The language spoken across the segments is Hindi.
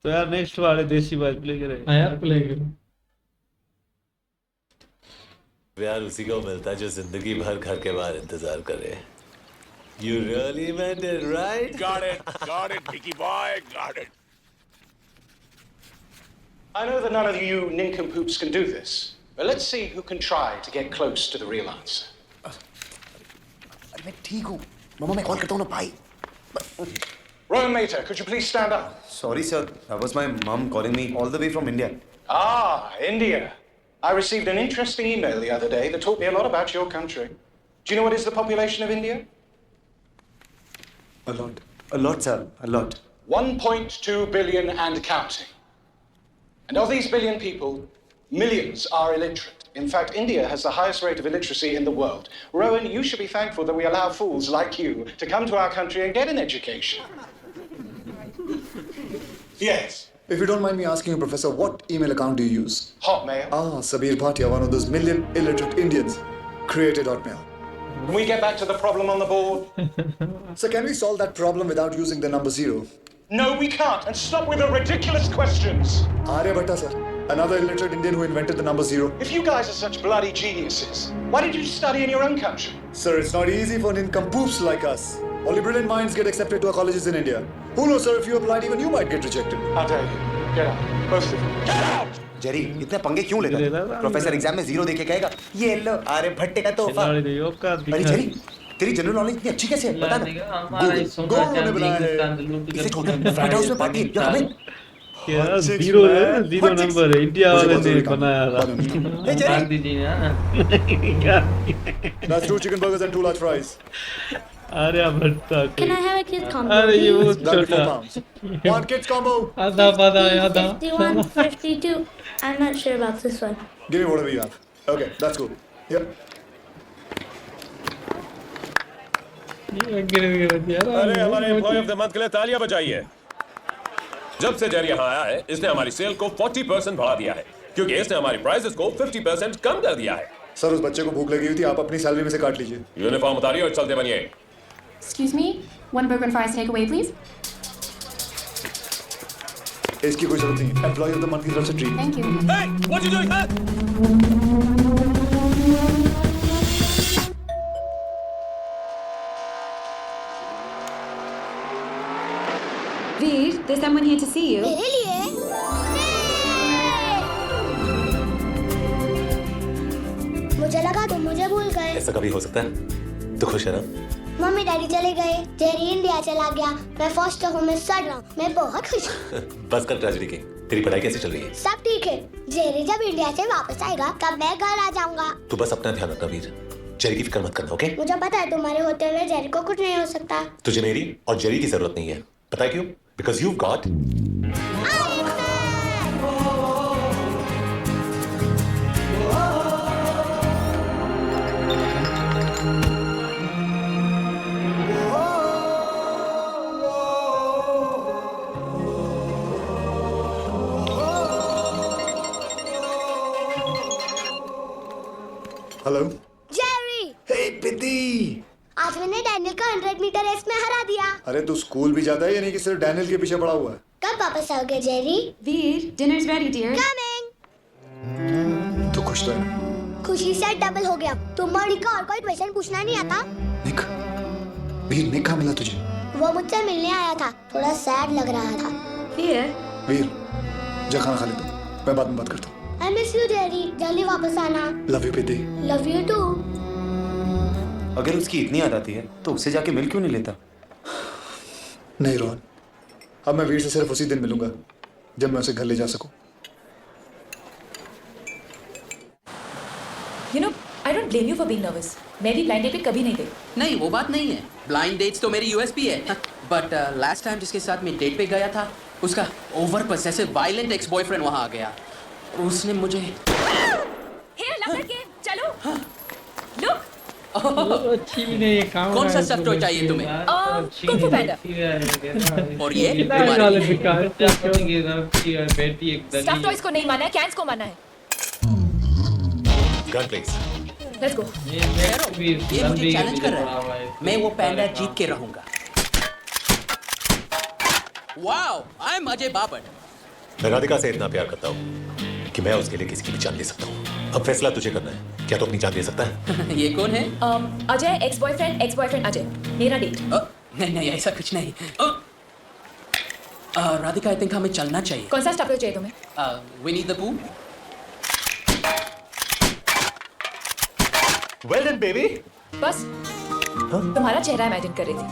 तो यार नेक्स्ट वाले देसी बात प्ले करें। हाँ यार प्ले करो। प्यार उसी को मिलता है जो जिंदगी भर घर के बाहर इंतजार करे। You really meant it, right? Got it, Vicky boy, got it. I know that none of you nincompoops can do this, but let's see who can try to get close to the real answer. अरे मैं ठीक हूँ मामा, मैं कॉल करता हूँ ना भाई। Rowan Mater, could you please stand up? Sorry sir, that was my mom calling me all the way from India. Ah, India. I received an interesting email the other day that taught me a lot about your country. Do you know what is the population of India? A lot sir, a lot. 1.2 billion and counting. And of these billion people, millions are illiterate. In fact, India has the highest rate of illiteracy in the world. Rowan, you should be thankful that we allow fools like you to come to our country and get an education. Yes. If you don't mind me asking you, Professor, what email account do you use? Hotmail. Ah, Sabir Bhatia, one of those million illiterate Indians, created Hotmail. Can we get back to the problem on the board? So can we solve that problem without using the number 0? No, we can't. And stop with the ridiculous questions. Aryabhatta, sir. Another illiterate Indian who invented the number 0. If you guys are such bloody geniuses, why did you study in your own country? Sir, it's not easy for nincompoops like us. Only brilliant minds get accepted to our colleges in India. Who knows, sir, if you applied, even you might get rejected. How dare you? Get out. Both of you. Get out! Jerry इतने पंगे क्यों लेता है? प्रोफेसर एग्जाम में 0 देके कहेगा ये लो आर्यभट्ट का तोहफा। अरे जेरी, तेरी जनरल नॉलेज इतनी अच्छी कैसे है? बता ना। गौरव ने बनाया है। इसे छोड़ दे, फ्लैट हाउस में पार्टी या हमें? क्या जीरो है, जीरो नंबर है, इंडिया वाले ने बनाया था। मार दीजिए ना। That's 2 chicken burgers and 2 large fries. Aryabhatta Can I have a kid combo? अरे ये वो That'll be 4 छोटा pounds. 1 kids combo. आधा पाधा आधा 51, 52. I'm not sure about this one. Give me whatever you have. Okay, that's cool. Yep. ये गिर यार। अरे हमारे एम्प्लॉय ऑफ द मंथ के लिए तालियां बजाइए। जब से जेरी यहाँ आया है, इसने हमारी सेल को 40% बढ़ा दिया है, क्योंकि इसने हमारी प्राइसेस को 50% कम कर दिया है। सर, उस बच्चे को भूख लगी हुई थी, आप अपनी सैलरी में से काट लीजिए। यूनिफॉर्म उतारिए और चलते बनिए। Excuse me, 1 burger and fries takeaway, please. इसकी कोई जरूरत नहीं है। एम्प्लॉय ऑफ द मंथ की तरफ से treat. Thank you. Hey, what you doing, huh? Veer, there's someone here to see you. मेरे लिए? मुझे लगा तुम मुझे भूल गए। ऐसा कभी हो सकता है? तो खुश है ना? मम्मी डैडी चले गए, जेरी इंडिया चला गया, मैं फॉस्टर होम में सड़ रहा हूँ, मैं बहुत खुश हूँ। बस कर ट्रेजेडी की। तेरी पढ़ाई कैसी चल रही है? सब ठीक है। जेरी जब इंडिया से वापस आएगा तब मैं घर आ जाऊंगा। तू बस अपना ध्यान रखना वीर। जेरी की फिक्र मत करना, ओके? मुझे पता है तुम्हारे होते हुए जेरी को कुछ नहीं हो सकता। तुझे मेरी और जेरी की जरूरत नहीं है। पता है क्यों? Because you've got hello. Jerry, hey पिद्दी। आज मैंने डैनियल को 100 मीटर रेस में हरा दिया। अरे तू स्कूल भी जाता है या नहीं कि सिर्फ डैनियल के पीछे पड़ा हुआ है? कब वापस आओगे Jerry? Veer, dinner's ready, dear. Coming. तू खुश तो है? खुशी से डबल हो गया। तुम मॉर्नी का और कोई क्वेश्चन पूछना नहीं आता? निक, वीर निक कहाँ मिला तुझे? वो मुझसे मिलने आया था, थोड़ा सैड लग रहा था। Veer, वीर, जा खाना खा ले तू, मैं बाद में बात करता हूँ। I miss you जेरी, जल्दी वापस आना। लव यू पिद्दी। Love you too. अगर उसकी इतनी याद आती है तो उससे जाके मिल क्यों नहीं लेता? नहीं रोहन, अब मैं वीर से सिर्फ उसी दिन मिलूंगा जब मैं उसे घर ले जा सकूं। You know, I don't blame you for being nervous. मैं भी ब्लाइंड डेट पे कभी नहीं गई। नहीं वो बात नहीं है, ब्लाइंड डेट्स तो मेरी यूएसपी है। बट लास्ट टाइम जिसके साथ मैं डेट पे गया था उसका over possessive violent ex boyfriend वहां आ गया और उसने मुझे Here, love that game. चलो। Look. अच्छी भी नहीं है काम। कौन सा सॉफ्ट टॉय चाहिए तुम्हें? कुंग फू पैंडा। और ये वाले तुम्हारे लिए। बेकार क्या करेंगे ना कि बेटी एक दली स्टफ टॉयज को नहीं माना है, कैंस को माना है। Gun please. Let's go. ये मुझे चैलेंज कर रहा है। मैं वो पैंडा जीत के रहूंगा। Wow, I am Ajay Babar. मैं राधिका से इतना प्यार करता हूँ कि मैं उसके लिए किसी की भी जान दे सकता हूँ। अब फैसला तुझे करना है, क्या तू अपनी जान दे सकता है? ये कौन है? अजय, एक्स बॉयफ्रेंड अजय, मेरा डेट। नहीं नहीं, ऐसा कुछ नहीं। राधिका, आई थिंक हमें चलना चाहिए। कौन सा स्टॉपेज चाहिए तुम्हें? Winnie the Pooh. Well done baby. बस तुम्हारा चेहरा इमेजिन कर रही थी।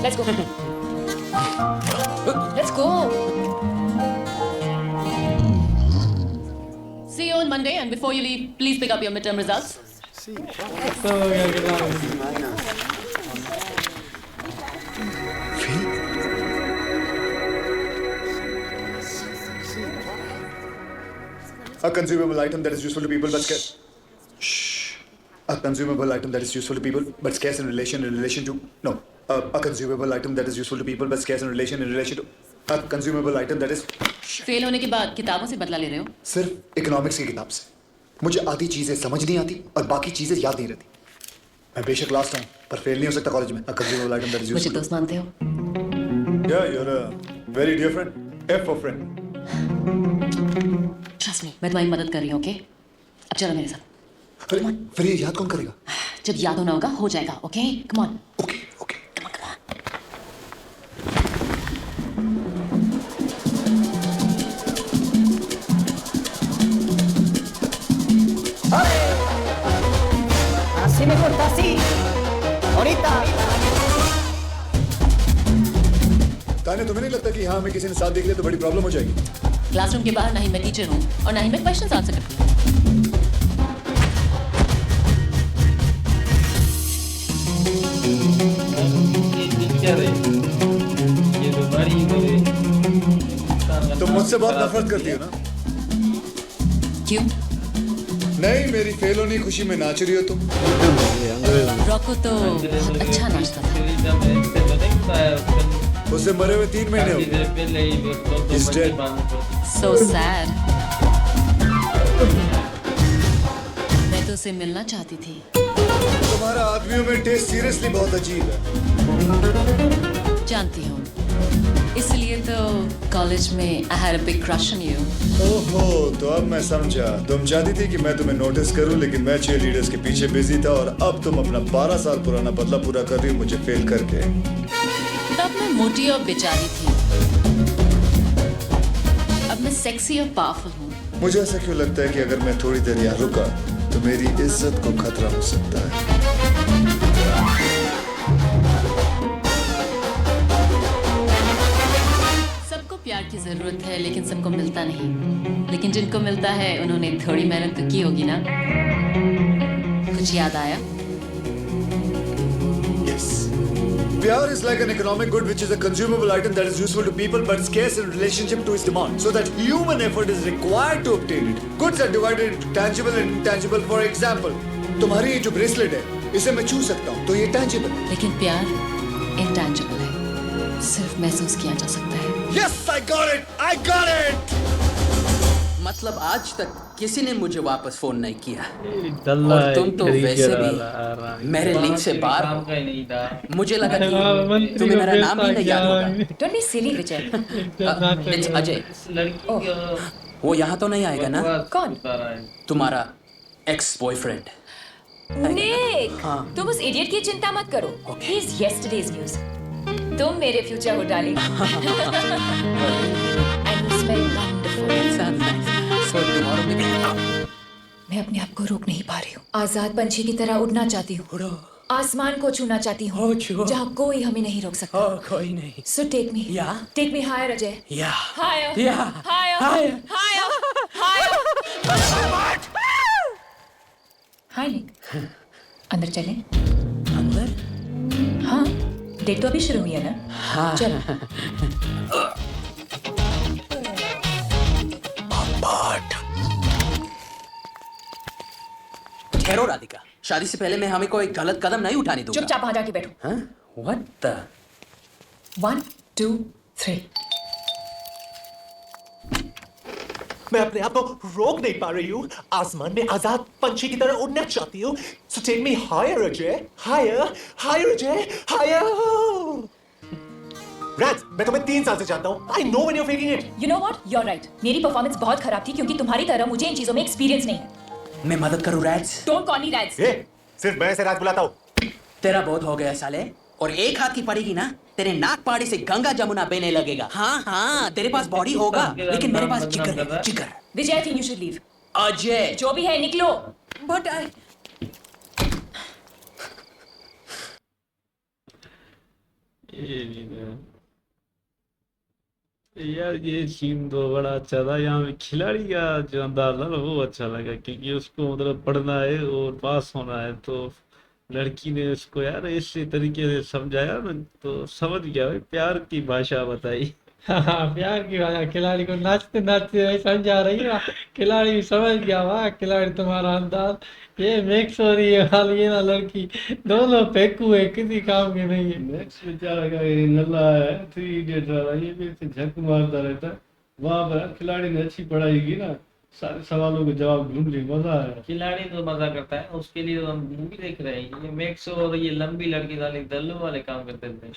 Let's go. Let's go. See you on Monday, and before you leave, please pick up your midterm results. A consumable item that is useful to people but scarce. A consumable item that is useful to people but scarce in relation to. No. A consumable item that is useful to people but scarce in relation to. A consumable item that is. Fail होने के बाद किताबों से बदला ले रहे हो? सिर्फ इकोनॉमिक्स की किताब से। मुझे आधी चीजें समझ नहीं आती और बाकी चीजें याद नहीं रहती। मैं बेशक लास्ट हूँ पर फेल नहीं हो सकता कॉलेज में। A consumable item that is useful. मुझे दोस्त मानते हो? Yeah, you're a very dear friend. F for friend. Trust me, मैं तुम्हारी मदद कर रही हूँ, ओके? अब चलो मेरे साथ। अरे फिर ये याद कौन करेगा? जब याद होना होगा हो जाएगा, ओके? Come on. Okay. ताने, तुम्हें नहीं लगता कि यहाँ हमें किसी ने साथ देख लिया तो बड़ी प्रॉब्लम हो जाएगी? क्लासरूम के बाहर ना ही मैं टीचर हूँ और ना ही मैं क्वेश्चंस आंसर करती हूँ। तुम मुझसे बहुत नफरत करती हो ना? क्यों? नहीं, मेरी फेल होने की खुशी में नाच रही हो तुम। रॉको तो अच्छा नाचता था। उसे मरे हुए 3 महीने हो गए। He's dead. So sad. मैं तो उसे मिलना चाहती थी। तुम्हारा आदमियों में टेस्ट सीरियसली बहुत अजीब है। जानती हूँ। इसलिए तो कॉलेज में I had a big crush on you. ओहो, तो अब मैं समझा। तुम चाहती थी कि मैं तुम्हें नोटिस करूं, लेकिन मैं cheerleaders के पीछे बिजी था और अब तुम अपना 12 साल पुराना बदला पूरा कर रही हो मुझे फेल करके। तब मैं मोटी और बेचारी थी। अब मैं सेक्सी और पावरफुल हूँ। मुझे ऐसा क्यों लगता है कि अगर मैं थोड़ी देर यहाँ रुका तो मेरी इज्जत को खतरा हो सकता है। सबको प्यार की जरूरत है लेकिन सबको मिलता नहीं। लेकिन जिनको मिलता है उन्होंने थोड़ी मेहनत तो की होगी ना। कुछ याद आया? Yes. Pyar is like an economic good which is a consumable item that is useful to people but scarce in relationship to its demand, so that human effort is required to obtain it. Goods are divided into tangible and intangible. For example, तुम्हारी ये जो ब्रेसलेट है इसे मैं छू सकता हूँ तो ये tangible है। लेकिन प्यार इंटेंजिबल है, सिर्फ महसूस किया जा सकता है। Yes, I got it! I got it! मतलब आज तक किसी ने मुझे वापस फोन नहीं किया। और तुम तो वैसे भी मेरे लीग से बाहर हो। मुझे लगा कि तुम्हें मेरा नाम भी नहीं याद होगा। Don't be silly, Vijay. It's Ajay. वो यहाँ तो नहीं आएगा ना? कौन? तुम्हारा एक्स बॉयफ्रेंड। Nick, तुम उस इडियट की चिंता मत करो। He is yesterday's news. तुम मेरे फ्यूचर हो darling. And you smell wonderful. So tomorrow मैं अपने आप को रोक नहीं पा रही हूँ। आजाद पंछी की तरह उड़ना चाहती हूँ। आसमान को छूना चाहती हूँ। जहाँ कोई हमें नहीं रोक सकता। कोई नहीं। So take me. Yeah. Take me higher, Ajay. Yeah. Higher. Yeah. Higher. Higher. Higher. Higher. Hi, Nick. अंदर चलें? अंदर? हाँ। डेट तो अभी शुरू हुई है ना? हाँ। चलो। ठहरो राधिका, शादी से पहले मैं हमें कोई गलत कदम नहीं उठाने दूंगा। चुपचाप वहाँ जाके बैठो। हाँ? What the? 1, 2, 3. मैं अपने आप को रोक नहीं पा रही हूँ। आसमान में आजाद पंछी की तरह उड़ना चाहती हूँ। So take me higher, Ajay. Higher, higher, Ajay, higher. Razz, मैं तुम्हें 3 साल से जानता हूँ। I know when you're faking it. You know what? You're right. मेरी परफॉर्मेंस बहुत खराब थी क्योंकि तुम्हारी तरह मुझे इन चीजों में एक्सपीरियंस नहीं है। मैं मदद करूं razz? Don't call me Raj. सिर्फ मैं इसे राज बुलाता हूँ। तेरा बहुत हो गया साले, और एक हाथ की पड़ेगी ना, तेरे नाक पाड़ी से गंगा जमुना बहने लगेगा। हाँ हाँ, तेरे पास बॉडी होगा, लेकिन मेरे पास जिगर है, जिगर। विजय, I think you should leave. Ajay, जो भी है निकलो। But I... यार ये सीन तो बड़ा अच्छा था। यहाँ पे खिलाड़ी का जो अंदाज था ना वो अच्छा लगा, क्योंकि उसको मतलब पढ़ना है और पास होना है, तो लड़की ने उसको यार इस तरीके से समझाया ना, तो समझ गया भाई, प्यार की भाषा बताई। हाँ, प्यार की भाषा। खिलाड़ी को नाचते नाचते समझा रही है, खिलाड़ी भी समझ गया। वाह खिलाड़ी, तुम्हारा अंदाज। ये मैक्स और ये वाली ये ना लड़की, दोनों फेंकू है, किसी काम के नहीं है। मैक्स बेचारा का ये नल्ला है, 3 इडियट वाला, ये भी ऐसे झक मारता रहता है। वहां पर खिलाड़ी ने अच्छी पढ़ाई की ना, सारे सवालों के जवाब ढूंढ लिए, मजा आया। खिलाड़ी तो मजा करता है, उसके लिए तो हम मूवी देख रहे हैं। ये मैक्स और ये लंबी लड़की वाले दल्लू वाले काम करते थे।